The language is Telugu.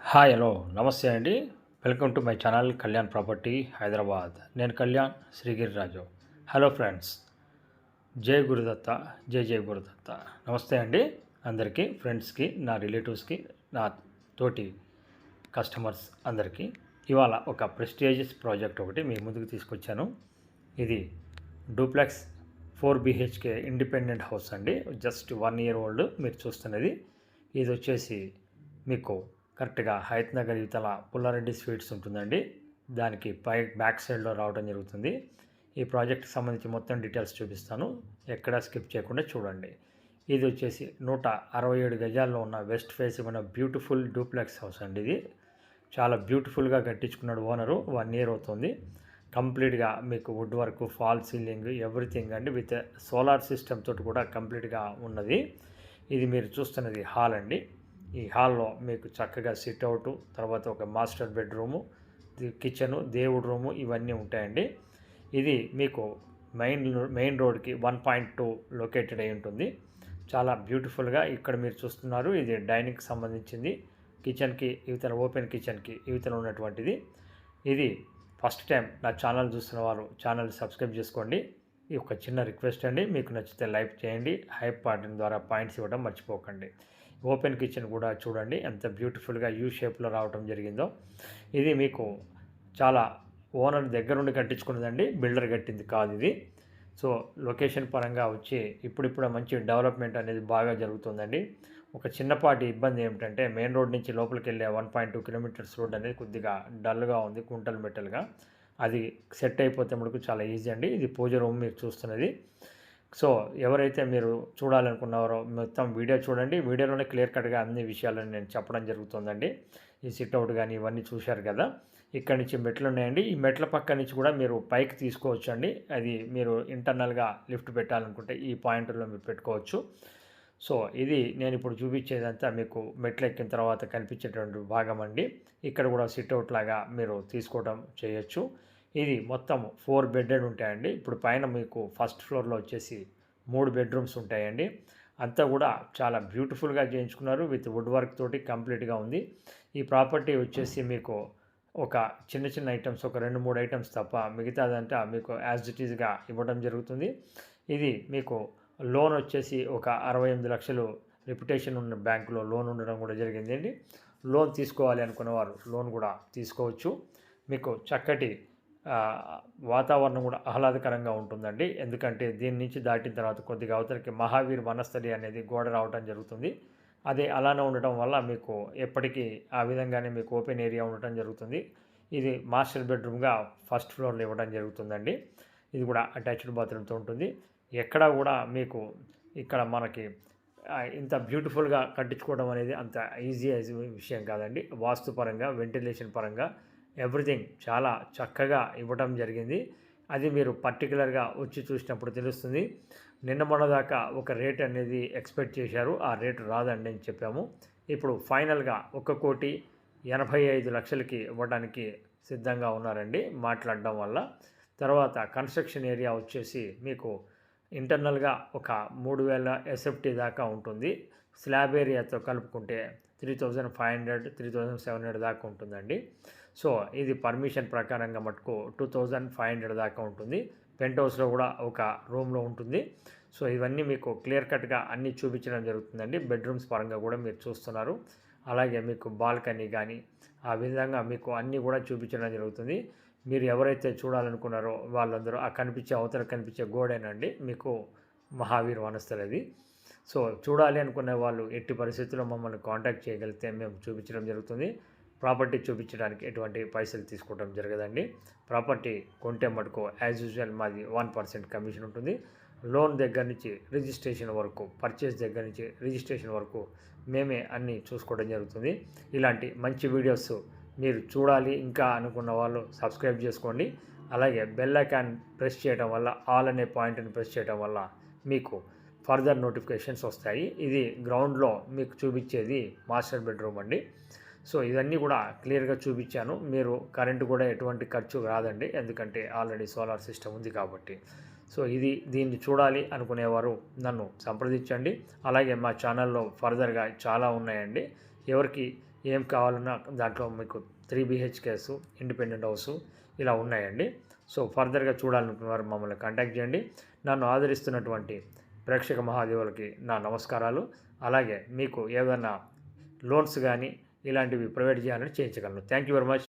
హాయ్ హలో నమస్తే అండి. Welcome to my channel Kalyan property Hyderabad. నేను కళ్యాణ్ శ్రీగిరిరాజు. హలో ఫ్రెండ్స్, జై గురుదత్త, జై జై గురుదత్త. నమస్తే అండి అందరికీ, ఫ్రెండ్స్కి, నా రిలేటివ్స్కి, నా తోటి కస్టమర్స్ అందరికీ. ఇవాళ ఒక ప్రెస్టీజియస్ ప్రాజెక్ట్ ఒకటి మీ ముందుకు తీసుకొచ్చాను. ఇది డూప్లెక్స్ 4 BHK ఇండిపెండెంట్ హౌస్ అండి. జస్ట్ 1 year ఓల్డ్ మీరు చూస్తున్నది. ఇది వచ్చేసి మీకు కరెక్ట్గా హయత్ నగర్ ఇవతల పుల్లారెడ్డి స్వీట్స్ ఉంటుందండి. దానికి బ్యాక్ సైడ్లో రావడం జరుగుతుంది. ఈ ప్రాజెక్ట్కి సంబంధించి మొత్తం డీటెయిల్స్ చూపిస్తాను, ఎక్కడ స్కిప్ చేయకుండా చూడండి. ఇది వచ్చేసి 167 గజాల్లో ఉన్న వెస్ట్ ఫేసింగ్ ఉన్న బ్యూటిఫుల్ డూప్లెక్స్ హౌస్ అండి. ఇది చాలా బ్యూటిఫుల్గా కట్టించుకున్నాడు ఓనరు. 1 year అవుతుంది. కంప్లీట్గా మీకు wood work, fall ceiling, everything అండి, విత్ సోలార్ సిస్టమ్ తోటి కూడా కంప్లీట్గా ఉన్నది. ఇది మీరు చూస్తున్నది హాల్ అండి. ఈ హాల్లో మీకు చక్కగా సిట్అవుట్, తర్వాత ఒక మాస్టర్ బెడ్రూము, కిచెను, దేవుడు రూము ఇవన్నీ ఉంటాయండి. ఇది మీకు మెయిన్ రోడ్కి 1.2 లొకేటెడ్ అయి ఉంటుంది. చాలా బ్యూటిఫుల్గా ఇక్కడ మీరు చూస్తున్నారు. ఇది డైనింగ్కి సంబంధించింది. కిచెన్కి ఇవతల, ఓపెన్ కిచెన్కి ఇవతల ఉన్నటువంటిది. ఇది ఫస్ట్ టైం నా ఛానల్ చూస్తున్న వారు ఛానల్ సబ్స్క్రైబ్ చేసుకోండి. ఈ ఒక చిన్న రిక్వెస్ట్ అండి, మీకు నచ్చితే లైక్ చేయండి. హైప్ బటన్ ద్వారా పాయింట్స్ ఇవ్వడం మర్చిపోకండి. ఓపెన్ కిచెన్ కూడా చూడండి ఎంత బ్యూటిఫుల్గా యూ షేప్లో రావడం జరిగిందో. ఇది మీకు చాలా ఓనర్ దగ్గరుండి కట్టించుకున్నదండి, బిల్డర్ కట్టింది కాదు ఇది. సో లొకేషన్ పరంగా వచ్చి ఇప్పుడిప్పుడు మంచి డెవలప్మెంట్ అనేది బాగా జరుగుతుందండి. ఒక చిన్నపాటి ఇబ్బంది ఏమిటంటే మెయిన్ రోడ్ నుంచి లోపలికి వెళ్ళే 1.2 kilometers రోడ్ అనేది కొద్దిగా డల్గా ఉంది, కుంటలు మెట్టలుగా. అది సెట్ అయిపోతే మనకు చాలా ఈజీ అండి. ఇది పూజ రూమ్ మీరు చూస్తున్నది. సో ఎవరైతే మీరు చూడాలనుకున్నారో మొత్తం వీడియో చూడండి. వీడియోలోనే క్లియర్ కట్గా అన్ని విషయాలను నేను చెప్పడం జరుగుతుందండి. ఈ సిట్అవుట్ కానీ ఇవన్నీ చూశారు కదా. ఇక్కడ నుంచి మెట్లు ఉన్నాయండి. ఈ మెట్ల పక్క నుంచి కూడా మీరు పైకి తీసుకోవచ్చు అండి. అది మీరు ఇంటర్నల్గా లిఫ్ట్ పెట్టాలనుకుంటే ఈ పాయింట్లో మీరు పెట్టుకోవచ్చు. సో ఇది నేను ఇప్పుడు చూపించేదంతా మీకు మెట్లు ఎక్కిన తర్వాత కనిపించేటువంటి భాగం అండి. ఇక్కడ కూడా సిట్అవుట్ లాగా మీరు తీసుకోవడం చేయొచ్చు. ఇది మొత్తం 4 బెడ్రూమ్ ఉంటాయండి. ఇప్పుడు పైన మీకు ఫస్ట్ ఫ్లోర్లో వచ్చేసి 3 bedrooms ఉంటాయండి. అంతా కూడా చాలా బ్యూటిఫుల్గా చేయించుకున్నారు, విత్ వుడ్ వర్క్ తోటి కంప్లీట్గా ఉంది. ఈ ప్రాపర్టీ వచ్చేసి మీకు ఒక చిన్న చిన్న ఐటమ్స్, ఒక 2-3 ఐటమ్స్ తప్ప మిగతాదంతా మీకు యాజ్ ఇట్ ఈజ్గా ఇవ్వడం జరుగుతుంది. ఇది మీకు లోన్ వచ్చేసి ఒక 68 లక్షలు రిప్యుటేషన్ ఉన్న బ్యాంకులో లోన్ ఉండడం కూడా జరిగిందండి. లోన్ తీసుకోవాలి అనుకున్న వారు లోన్ కూడా తీసుకోవచ్చు. మీకు చక్కటి వాతావరణం కూడా ఆహ్లాదకరంగా ఉంటుందండి. ఎందుకంటే దీని నుంచి దాటిన తర్వాత కొద్దిగా అవతలకి మహావీర్ వనస్థలి అనేది గోడ రావడం జరుగుతుంది. అదే అలానే ఉండటం వల్ల మీకు ఎప్పటికీ ఆ విధంగానే మీకు ఓపెన్ ఏరియా ఉండటం జరుగుతుంది. ఇది మాస్టర్ బెడ్రూమ్గా ఫస్ట్ ఫ్లోర్లో ఇవ్వడం జరుగుతుందండి. ఇది కూడా అటాచ్డ్ బాత్రూమ్తో ఉంటుంది. ఎక్కడా కూడా మీకు ఇక్కడ మనకి ఇంత బ్యూటిఫుల్గా కట్టించుకోవడం అనేది అంత ఈజీ విషయం కాదండి. వాస్తుపరంగా, వెంటిలేషన్ పరంగా ఎవ్రీథింగ్ చాలా చక్కగా ఇవ్వడం జరిగింది. అది మీరు పర్టికులర్గా వచ్చి చూసినప్పుడు తెలుస్తుంది. నిన్న మొన్నదాకా ఒక రేట్ అనేది ఎక్స్పెక్ట్ చేశారు, ఆ రేటు రాదండి అని చెప్పాము. ఇప్పుడు ఫైనల్గా 1,85,00,000కి ఇవ్వడానికి సిద్ధంగా ఉన్నారండి మాట్లాడడం వల్ల. తర్వాత కన్స్ట్రక్షన్ ఏరియా వచ్చేసి మీకు ఇంటర్నల్గా ఒక 3,000 SFT దాకా ఉంటుంది. స్లాబ్ ఏరియాతో కలుపుకుంటే 3,500, 3,700 దాకా ఉంటుందండి. సో ఇది పర్మిషన్ ప్రకారంగా మటుకు 2,500 దాకా ఉంటుంది. పెంట్ హౌస్లో కూడా ఒక రూమ్లో ఉంటుంది. సో ఇవన్నీ మీకు క్లియర్ కట్గా అన్నీ చూపించడం జరుగుతుందండి. బెడ్రూమ్స్ పరంగా కూడా మీరు చూస్తున్నారు. అలాగే మీకు బాల్కనీ కానీ ఆ విధంగా మీకు అన్నీ కూడా చూపించడం జరుగుతుంది. మీరు ఎవరైతే చూడాలనుకున్నారో వాళ్ళందరూ ఆ కనిపించే అవతల కనిపించే గోడేనండి మీకు మహావీర్ వనస్థలి అది. సో చూడాలి అనుకునే వాళ్ళు ఎట్టి పరిస్థితుల్లో మమ్మల్ని కాంటాక్ట్ చేయగలిగితే మేము చూపించడం జరుగుతుంది. ప్రాపర్టీ చూపించడానికి ఎటువంటి పైసలు తీసుకోవడం జరగదండి. ప్రాపర్టీ కొంటే మటుకు యాజ్ యూజువల్ మాది 1% కమిషన్ ఉంటుంది. లోన్ దగ్గర నుంచి రిజిస్ట్రేషన్ వరకు, పర్చేస్ దగ్గర నుంచి రిజిస్ట్రేషన్ వరకు మేమే అన్నీ చూసుకోవడం జరుగుతుంది. ఇలాంటి మంచి వీడియోస్ మీరు చూడాలి ఇంకా అనుకున్న వాళ్ళు సబ్స్క్రైబ్ చేసుకోండి. అలాగే బెల్ ఐకాన్ ప్రెస్ చేయడం వల్ల, ఆల్ అనే పాయింట్ని ప్రెస్ చేయడం వల్ల మీకు ఫర్దర్ నోటిఫికేషన్స్ వస్తాయి. ఇది గ్రౌండ్లో మీకు చూపించేది మాస్టర్ బెడ్రూమ్ అండి. సో ఇవన్నీ కూడా క్లియర్గా చూపించాను. మీరు కరెంటు కూడా ఎటువంటి ఖర్చు రాదండి, ఎందుకంటే ఆల్రెడీ సోలార్ సిస్టమ్ ఉంది కాబట్టి. సో దీన్ని చూడాలి అనుకునేవారు నన్ను సంప్రదించండి. అలాగే మా ఛానల్లో ఫర్దర్గా చాలా ఉన్నాయండి. ఎవరికి ఏం కావాలన్నా దాంట్లో మీకు 3 BHKs ఇండిపెండెంట్ హౌస్ ఇలా ఉన్నాయండి. సో ఫర్దర్గా చూడాలనుకున్న వారు మమ్మల్ని కాంటాక్ట్ చేయండి. నన్ను ఆదరిస్తున్నటువంటి ప్రేక్షక మహాదేవులకి నా నమస్కారాలు. అలాగే మీకు ఏదైనా లోన్స్ కానీ ఇలాంటివి ప్రొవైడ్ చేయాలని చేయించగలను. Thank you very much.